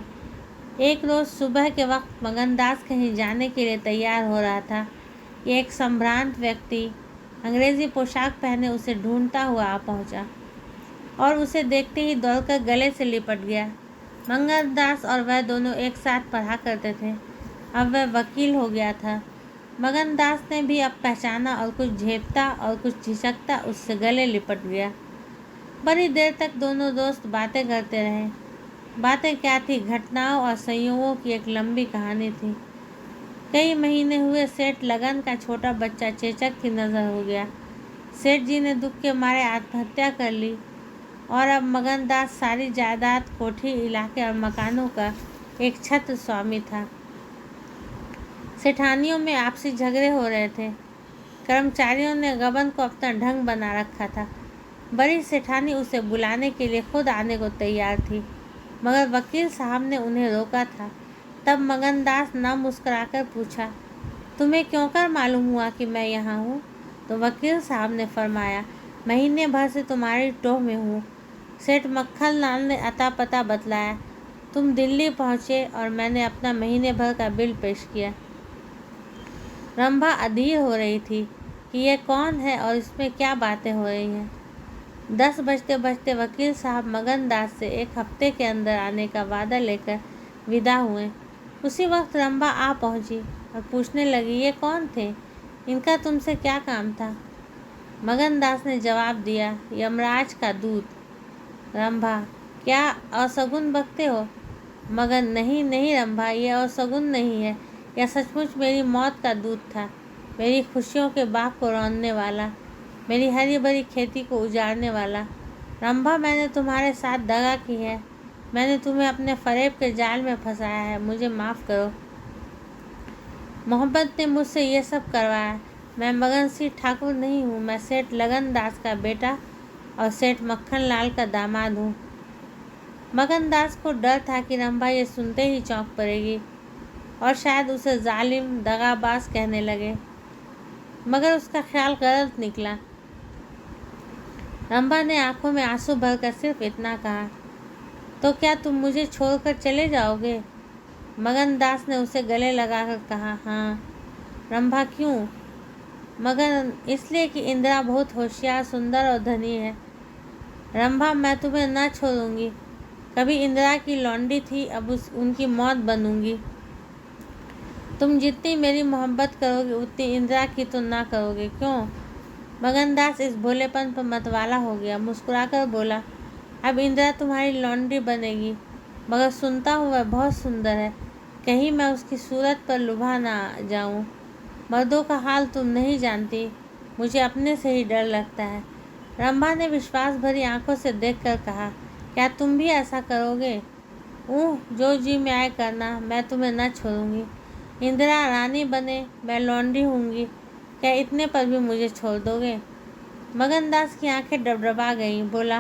एक रोज़ सुबह के वक्त मगनदास कहीं जाने के लिए तैयार हो रहा था कि एक संभ्रांत व्यक्ति अंग्रेज़ी पोशाक पहने उसे ढूंढता हुआ आ पहुंचा और उसे देखते ही दौड़कर गले से लिपट गया। मगनदास और वह दोनों एक साथ पढ़ा करते थे। अब वह वकील हो गया था। मगनदास ने भी अब पहचाना और कुछ झेपता और कुछ झिझकता उससे गले लिपट गया। बड़ी देर तक दोनों दोस्त बातें करते रहे। बातें क्या थी, घटनाओं और संयोगों की एक लंबी कहानी थी। कई महीने हुए सेठ लगन का छोटा बच्चा चेचक की नज़र हो गया। सेठ जी ने दुख के मारे आत्महत्या कर ली और अब मगनदास सारी जायदाद, कोठी, इलाके और मकानों का एक छत्र स्वामी था। सेठानियों में आपसी झगड़े हो रहे थे। कर्मचारियों ने गबन को अपना ढंग बना रखा था। बड़ी सेठानी उसे बुलाने के लिए खुद आने को तैयार थी, मगर वकील साहब ने उन्हें रोका था। तब मगनदास न मुस्कुराकर पूछा, तुम्हें क्यों कर मालूम हुआ कि मैं यहाँ हूँ? तो वकील साहब ने फरमाया, महीने भर से तुम्हारी टोह में हूँ। सेठ मक्खन लाल ने अता पता बतलाया। तुम दिल्ली पहुँचे और मैंने अपना महीने भर का बिल पेश किया। रंभा अधीर हो रही थी कि यह कौन है और इसमें क्या बातें हो रही हैं। 10 बजते बजते वकील साहब मगनदास से एक हफ्ते के अंदर आने का वादा लेकर विदा हुए। उसी वक्त रंभा आ पहुंची और पूछने लगी, ये कौन थे? इनका तुमसे क्या काम था? मगनदास ने जवाब दिया, यमराज का दूत। रंभा, क्या अशगुन बकते हो? मगन, नहीं नहीं रंभा, यह अशगुन नहीं है, यह सचमुच मेरी मौत का दूत था, मेरी खुशियों के बाग को रौंदने वाला, मेरी हरी भरी खेती को उजाड़ने वाला। रंभा, मैंने तुम्हारे साथ दगा की है, मैंने तुम्हें अपने फरेब के जाल में फंसाया है, मुझे माफ़ करो। मोहब्बत ने मुझसे ये सब करवाया। मैं मगन सिंह ठाकुर नहीं हूँ, मैं सेठ लगन दास का बेटा और सेठ मक्खन लाल का दामाद हूँ। मगन दास को डर था कि रंभा ये सुनते ही चौंक पड़ेगी और शायद उसे जालिम, दगाबाज कहने लगे, मगर उसका ख्याल गलत निकला। रंभा ने आंखों में आंसू भरकर सिर्फ इतना कहा, तो क्या तुम मुझे छोड़कर चले जाओगे? मगन दास ने उसे गले लगाकर कहा, हाँ। रंभा क्यों? मगन इसलिए कि इंदिरा बहुत होशियार, सुंदर और धनी है। रंभा मैं तुम्हें न छोड़ूंगी। कभी इंदिरा की लौंडी थी, अब उनकी मौत बनूंगी। तुम जितनी मेरी मोहब्बत करोगे उतनी इंदिरा की तो ना करोगे, क्यों? मगनदास इस भोलेपन पर मतवाला हो गया, मुस्कुराकर बोला, अब इंदिरा तुम्हारी लौंडी बनेगी, मगर सुनता हूँ वह बहुत सुंदर है, कहीं मैं उसकी सूरत पर लुभा ना जाऊँ। मर्दों का हाल तुम नहीं जानती, मुझे अपने से ही डर लगता है। रंभा ने विश्वास भरी आंखों से देखकर कहा, क्या तुम भी ऐसा करोगे? जो जी में आए करना, मैं तुम्हें न छोड़ूंगी। इंदिरा रानी बने, मैं लौंडी होंगी, क्या इतने पर भी मुझे छोड़ दोगे? मगनदास की आंखें डबडबा गईं। बोला,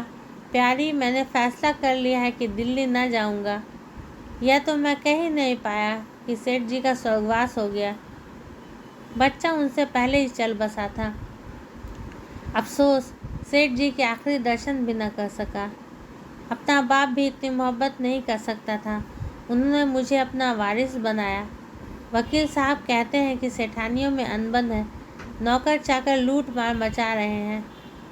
प्यारी, मैंने फैसला कर लिया है कि दिल्ली न जाऊंगा। यह तो मैं कह ही नहीं पाया कि सेठ जी का स्वर्गवास हो गया। बच्चा उनसे पहले ही चल बसा था। अफसोस, सेठ जी के आखिरी दर्शन भी न कर सका। अपना बाप भी इतनी मोहब्बत नहीं कर सकता था। उन्होंने मुझे अपना वारिस बनाया। वकील साहब कहते हैं कि सेठानियों में अनबन है, नौकर चाकर लूट मार मचा रहे हैं।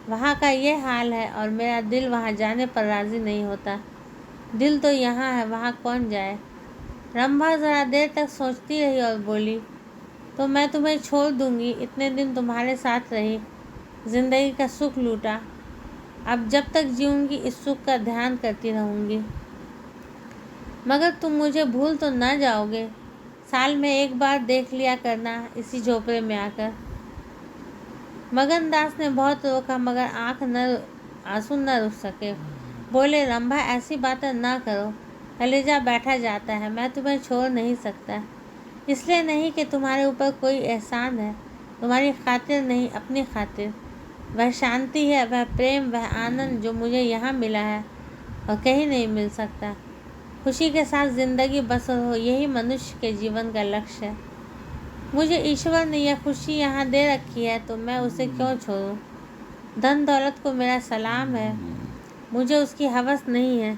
वहाँ का ये हाल है और मेरा दिल वहाँ जाने पर राज़ी नहीं होता। दिल तो यहाँ है, वहाँ कौन जाए? रंभा ज़रा देर तक सोचती रही और बोली, तो मैं तुम्हें छोड़ दूँगी। इतने दिन तुम्हारे साथ रही, ज़िंदगी का सुख लूटा, अब जब तक जीऊँगी इस सुख का ध्यान करती रहूँगी। मगर तुम मुझे भूल तो न जाओगे? साल में एक बार देख लिया करना इसी झोपड़े में आकर। मगनदास ने बहुत रोका, मगर आंसू न रुक सके। बोले, रंभा ऐसी बातें ना करो, कलेजा बैठा जाता है। मैं तुम्हें छोड़ नहीं सकता, इसलिए नहीं कि तुम्हारे ऊपर कोई एहसान है, तुम्हारी खातिर नहीं, अपनी खातिर। वह शांति है, वह प्रेम, वह आनंद जो मुझे यहाँ मिला है और कहीं नहीं मिल सकता। खुशी के साथ ज़िंदगी बसर हो, यही मनुष्य के जीवन का लक्ष्य है। मुझे ईश्वर ने यह खुशी यहाँ दे रखी है, तो मैं उसे क्यों छोड़ूं? धन दौलत को मेरा सलाम है, मुझे उसकी हवस नहीं है।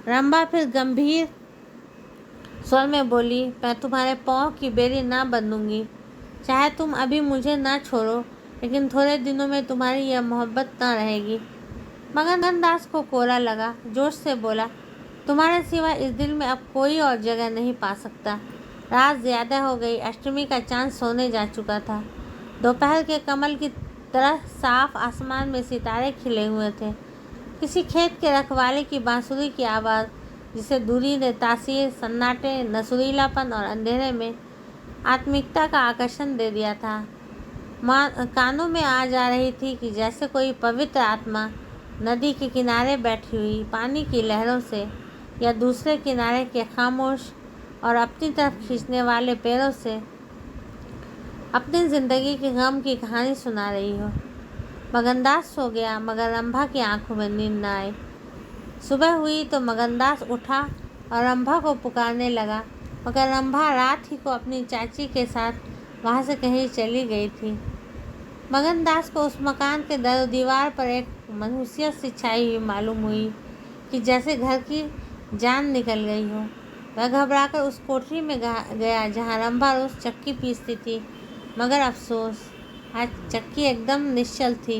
रंभा फिर गंभीर स्वर में बोली, मैं तुम्हारे पाँव की बेरी ना बनूंगी। चाहे तुम अभी मुझे ना छोड़ो, लेकिन थोड़े दिनों में तुम्हारी यह मोहब्बत न रहेगी। मगनदास को कोरा लगा, जोश से बोला, तुम्हारे सिवा इस दिल में अब कोई और जगह नहीं पा सकता। रात ज़्यादा हो गई, अष्टमी का चांद सोने जा चुका था। दोपहर के कमल की तरह साफ आसमान में सितारे खिले हुए थे। किसी खेत के रखवाले की बांसुरी की आवाज़, जिसे दूरी ने तासीर, सन्नाटे, नसुरीलापन और अंधेरे में आत्मिकता का आकर्षण दे दिया था, कानों में आ जा रही थी कि जैसे कोई पवित्र आत्मा नदी के किनारे बैठी हुई पानी की लहरों से या दूसरे किनारे के खामोश और अपनी तरफ खींचने वाले पैरों से अपनी ज़िंदगी के गम की कहानी सुना रही हो। मगनदास सो गया, मगर रंभा की आंखों में नींद न आई। सुबह हुई तो मगनदास उठा और रंभा को पुकारने लगा, मगर रंभा रात ही को अपनी चाची के साथ वहाँ से कहीं चली गई थी। मगनदास को उस मकान के दर दीवार पर एक मनहूसियत सी छाई हुई मालूम हुई कि जैसे घर की जान निकल गई हो। वह घबराकर उस कोठरी में गया जहाँ रंभा रोज चक्की पीसती थी, मगर अफसोस, आज चक्की एकदम निश्चल थी।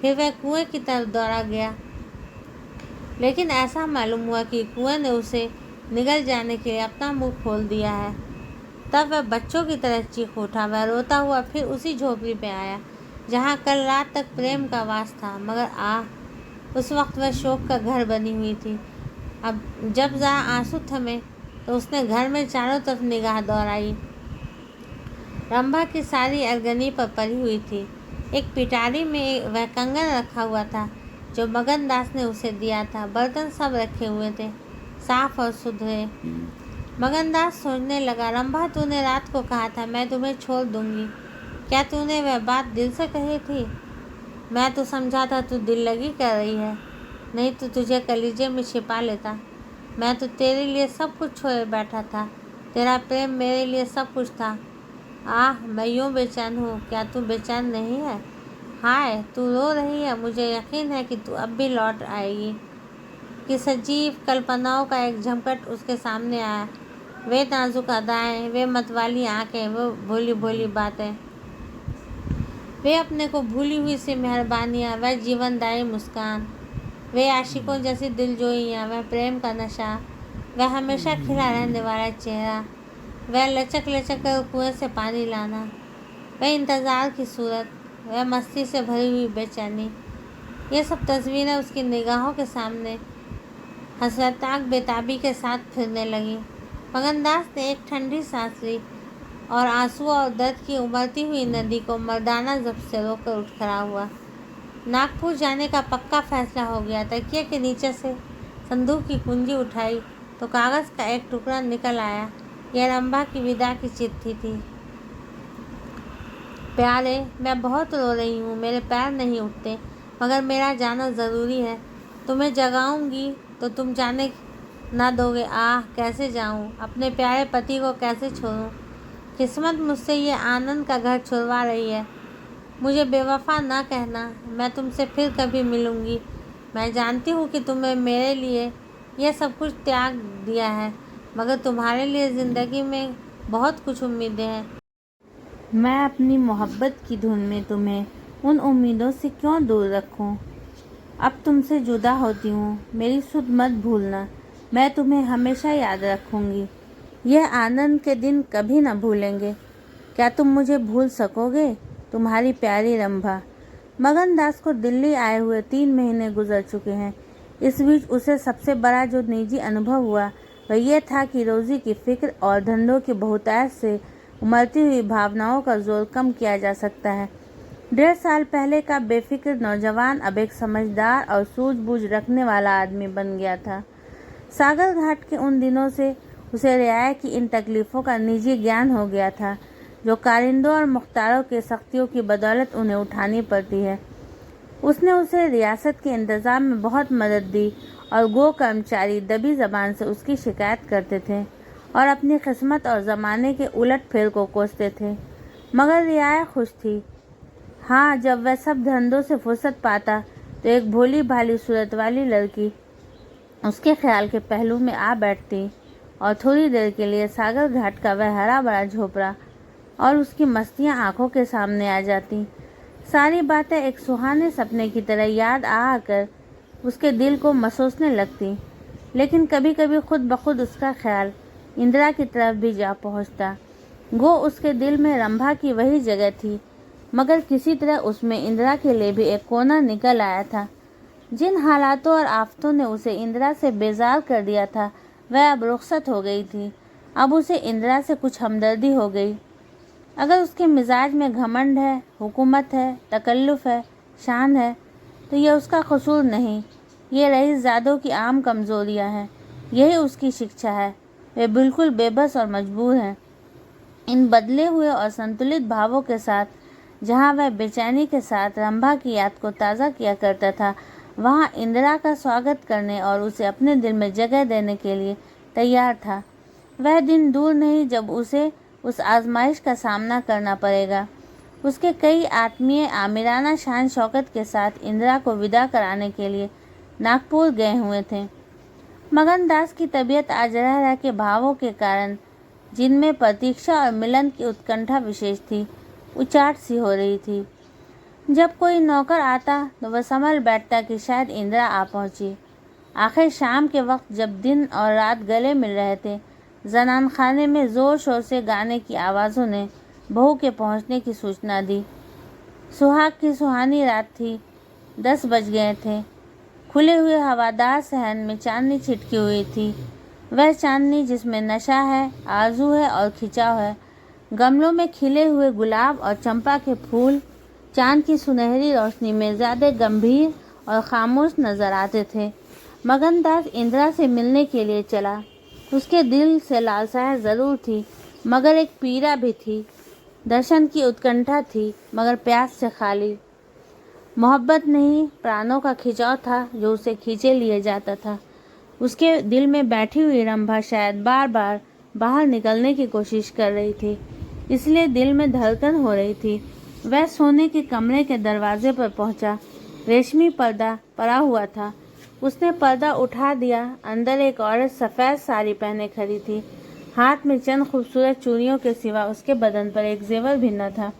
फिर वह कुएं की तरफ दौड़ा गया, लेकिन ऐसा मालूम हुआ कि कुएं ने उसे निगल जाने के लिए अपना मुंह खोल दिया है। तब वह बच्चों की तरह चीख उठा। वह रोता हुआ फिर उसी झोपड़ी पे आया जहाँ कल रात तक प्रेम का वास था, मगर उस वक्त वह शोक का घर बनी हुई थी। अब जब जरा आंसू थमे तो उसने घर में चारों तरफ निगाह दौड़ाई। रंभा की सारी अरगनी पर पड़ी हुई थी। एक पिटारी में वह कंगन रखा हुआ था जो मगनदास ने उसे दिया था। बर्तन सब रखे हुए थे, साफ और सुथरे। मगनदास सोचने लगा, रंभा, तूने रात को कहा था मैं तुम्हें छोड़ दूंगी, क्या तूने वह बात दिल से कही थी? मैं तो समझा था तू दिल लगी कर रही है, नहीं तो तुझे कलीजे में छिपा लेता। मैं तो तेरे लिए सब कुछ छोड़े बैठा था, तेरा प्रेम मेरे लिए सब कुछ था। मैं यूँ बेचैन हूँ, क्या तू बेचैन नहीं है? हाय, तू रो रही है, मुझे यकीन है कि तू अब भी लौट आएगी। कि सजीव कल्पनाओं का एक झमकट उसके सामने आया। वे नाजुक अदाएं, वे मतवाली आंखें, वो भोली भोली बातें, वे अपने को भूली हुई सी मेहरबानियाँ, वह जीवनदायी मुस्कान, वे आशिकों जैसी दिलजोइयाँ, वह प्रेम का नशा, वह हमेशा खिला रहने वाला चेहरा, वह लचक लचक कर कुएं से पानी लाना, वह इंतज़ार की सूरत, वह मस्ती से भरी हुई बेचैनी, ये सब तस्वीरें उसकी निगाहों के सामने हसरतनाक बेताबी के साथ फिरने लगी। मगनदास ने एक ठंडी सांस ली और आंसुओं और दर्द की उमड़ती हुई नदी को मर्दाना जब्त से रोककर उठ खड़ा हुआ। नागपुर जाने का पक्का फैसला हो गया। तकिए के नीचे से संदूक की कुंजी उठाई तो कागज़ का एक टुकड़ा निकल आया। यह रंभा की विदा की चिट्ठी थी। प्यारे, मैं बहुत रो रही हूँ, मेरे पैर नहीं उठते, मगर मेरा जाना ज़रूरी है। तुम्हें जगाऊंगी तो तुम जाने ना दोगे। आह, कैसे जाऊँ, अपने प्यारे पति को कैसे छोड़ूं? किस्मत मुझसे ये आनंद का घर छुड़वा रही है। मुझे बेवफा ना कहना, मैं तुमसे फिर कभी मिलूंगी। मैं जानती हूँ कि तुम्हें मेरे लिए यह सब कुछ त्याग दिया है, मगर तुम्हारे लिए ज़िंदगी में बहुत कुछ उम्मीदें हैं। मैं अपनी मोहब्बत की धुन में तुम्हें उन उम्मीदों से क्यों दूर रखूं? अब तुमसे जुदा होती हूँ, मेरी सुध मत भूलना, मैं तुम्हें हमेशा याद रखूँगी। यह आनंद के दिन कभी न भूलेंगे। क्या तुम मुझे भूल सकोगे? तुम्हारी प्यारी रंभा। मगनदास को दिल्ली आए हुए 3 महीने गुजर चुके हैं। इस बीच उसे सबसे बड़ा जो निजी अनुभव हुआ वह यह था कि रोज़ी की फिक्र और धंधों की बहुतायत से उमड़ती हुई भावनाओं का जोर कम किया जा सकता है। 1.5 साल पहले का बेफिक्र नौजवान अब एक समझदार और सूझबूझ रखने वाला आदमी बन गया था। सागर घाट के उन दिनों से उसे रियाया की इन तकलीफ़ों का निजी ज्ञान हो गया था जो कारिंदों और मुख्तारों के सख्तियों की बदौलत उन्हें उठानी पड़ती है। उसने उसे रियासत के इंतज़ाम में बहुत मदद दी और गो कर्मचारी दबी ज़बान से उसकी शिकायत करते थे और अपनी किस्मत और ज़माने के उलट फेर को कोसते थे, मगर रियाया खुश थी। हाँ, जब वह सब धंधों से फुर्सत पाता तो एक भोली भाली सूरत वाली लड़की उसके ख्याल के पहलू में आ बैठती और थोड़ी देर के लिए सागर घाट का वह हरा भरा झोपड़ा और उसकी मस्तियाँ आंखों के सामने आ जाती। सारी बातें एक सुहाने सपने की तरह याद आ आकर उसके दिल को मसोसने लगती, लेकिन कभी कभी खुद ब खुद उसका ख्याल इंदिरा की तरफ भी जा पहुंचता। गो उसके दिल में रंभा की वही जगह थी, मगर किसी तरह उसमें इंदिरा के लिए भी एक कोना निकल आया था। जिन हालातों और आफतों ने उसे इंदिरा से बेजार कर दिया था वह अब रुखसत हो गई थी। अब उसे इंदिरा से कुछ हमदर्दी हो गई। अगर उसके मिजाज में घमंड है, हुकूमत है, तकल्लुफ़ है, शान है, तो यह उसका कसूर नहीं, ये रईसज़ादों की आम कमज़ोरियाँ हैं। यही उसकी शिक्षा है। वे बिल्कुल बेबस और मजबूर हैं। इन बदले हुए और संतुलित भावों के साथ जहाँ वह बेचैनी के साथ रंभा की याद को ताज़ा किया करता था, वहाँ इंदिरा का स्वागत करने और उसे अपने दिल में जगह देने के लिए तैयार था। वह दिन दूर नहीं जब उसे उस आजमाइश का सामना करना पड़ेगा। उसके कई आत्मीय आमिराना शान शौकत के साथ इंदिरा को विदा कराने के लिए नागपुर गए हुए थे। मगनदास की तबीयत आज रह रह के भावों के कारण, जिनमें प्रतीक्षा और मिलन की उत्कंठा विशेष थी, उचाट सी हो रही थी। जब कोई नौकर आता तो वह संभल बैठता कि शायद इंदिरा आ पहुंची। आखिर शाम के वक्त जब दिन और रात गले मिल रहे थे, जनान खाने में ज़ोर शोर से गाने की आवाज़ों ने बहू के पहुंचने की सूचना दी। सुहाग की सुहानी रात थी। 10 बज गए थे। खुले हुए हवादार सहन में चांदनी छिटकी हुई थी। वह चांदनी जिसमें नशा है, आरजू है और खिंचाव है। गमलों में खिले हुए गुलाब और चंपा के फूल चांद की सुनहरी रोशनी में ज़्यादा गंभीर और खामोश नजर आते थे। मगनदास इंदिरा से मिलने के लिए चला। उसके दिल से लालसाएं ज़रूर थी, मगर एक पीड़ा भी थी। दर्शन की उत्कंठा थी, मगर प्यास से खाली। मोहब्बत नहीं, प्राणों का खिंचाव था जो उसे खींचे लिए जाता था। उसके दिल में बैठी हुई रंभा शायद बार बार बाहर निकलने की कोशिश कर रही थी, इसलिए दिल में धड़कन हो रही थी। वह सोने के कमरे के दरवाजे पर पहुंचा। रेशमी पर्दा पड़ा हुआ था। उसने पर्दा उठा दिया। अंदर एक औरत सफ़ेद साड़ी पहने खड़ी थी। हाथ में चंद खूबसूरत चूड़ियों के सिवा उसके बदन पर एक जेवर भी न था।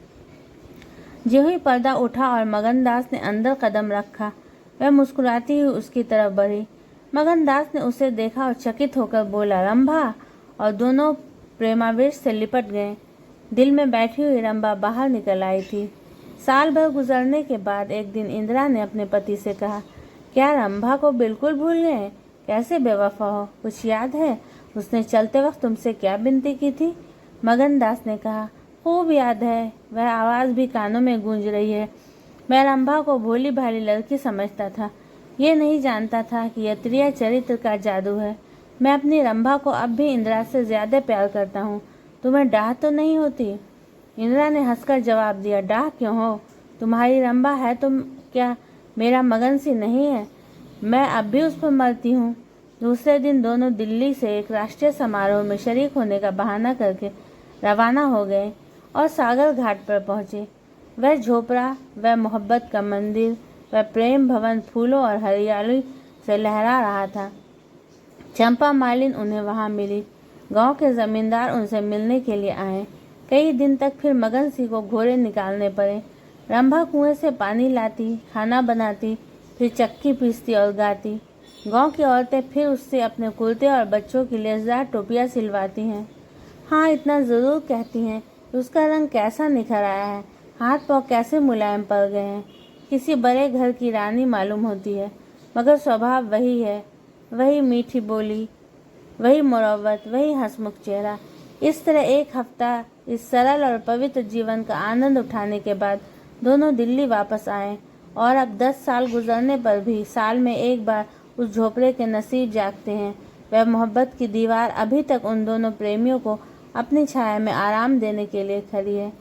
ज्यों ही पर्दा उठा और मगनदास ने अंदर कदम रखा, वह मुस्कुराती हुई उसकी तरफ बढ़ी। मगनदास ने उसे देखा और चकित होकर बोला, रंभा, और दोनों प्रेमावेश से लिपट गए। दिल में बैठी हुई रंभा बाहर निकल आई थी। साल भर गुजरने के बाद एक दिन इंदिरा ने अपने पति से कहा, क्या रंभा को बिल्कुल भूल गए? कैसे बेवफा हो, कुछ याद है? उसने चलते वक्त तुमसे क्या विनती की थी? मगनदास ने कहा, खूब याद है, वह आवाज़ भी कानों में गूंज रही है। मैं रंभा को भोली भाली लड़की समझता था, ये नहीं जानता था कि यह त्रिया चरित्र का जादू है। मैं अपनी रंभा को अब भी इंदिरा से ज़्यादा प्यार करता हूँ। तुम्हें डाह तो नहीं होती? इंदिरा ने हंसकर जवाब दिया, डाह क्यों हो? तुम्हारी रंभा है तो क्या मेरा मगन सी नहीं है? मैं अब भी उस पर मरती हूँ। दूसरे दिन दोनों दिल्ली से एक राष्ट्रीय समारोह में शरीक होने का बहाना करके रवाना हो गए और सागर घाट पर पहुँचे। वह झोपड़ा, वह मोहब्बत का मंदिर, वह प्रेम भवन फूलों और हरियाली से लहरा रहा था। चंपा मालिन उन्हें वहां मिली। गांव के जमींदार उनसे मिलने के लिए आए। कई दिन तक फिर मगन सिंह को घोड़े निकालने पड़े। रंभा कुएं से पानी लाती, खाना बनाती, फिर चक्की पीसती और गाती। गांव की औरतें फिर उससे अपने कुर्ते और बच्चों की लेसदार टोपियाँ सिलवाती हैं। हाँ, इतना ज़रूर कहती हैं कि उसका रंग कैसा निखर आया है, हाथ पाँव कैसे मुलायम पड़ गए हैं। किसी बड़े घर की रानी मालूम होती है, मगर स्वभाव वही है, वही मीठी बोली, वही मुरव्वत, वही हंसमुख चेहरा। इस तरह एक हफ्ता इस सरल और पवित्र जीवन का आनंद उठाने के बाद दोनों दिल्ली वापस आए और अब 10 साल गुजरने पर भी साल में एक बार उस झोपड़े के नसीब जागते हैं। वह मोहब्बत की दीवार अभी तक उन दोनों प्रेमियों को अपनी छाया में आराम देने के लिए खड़ी है।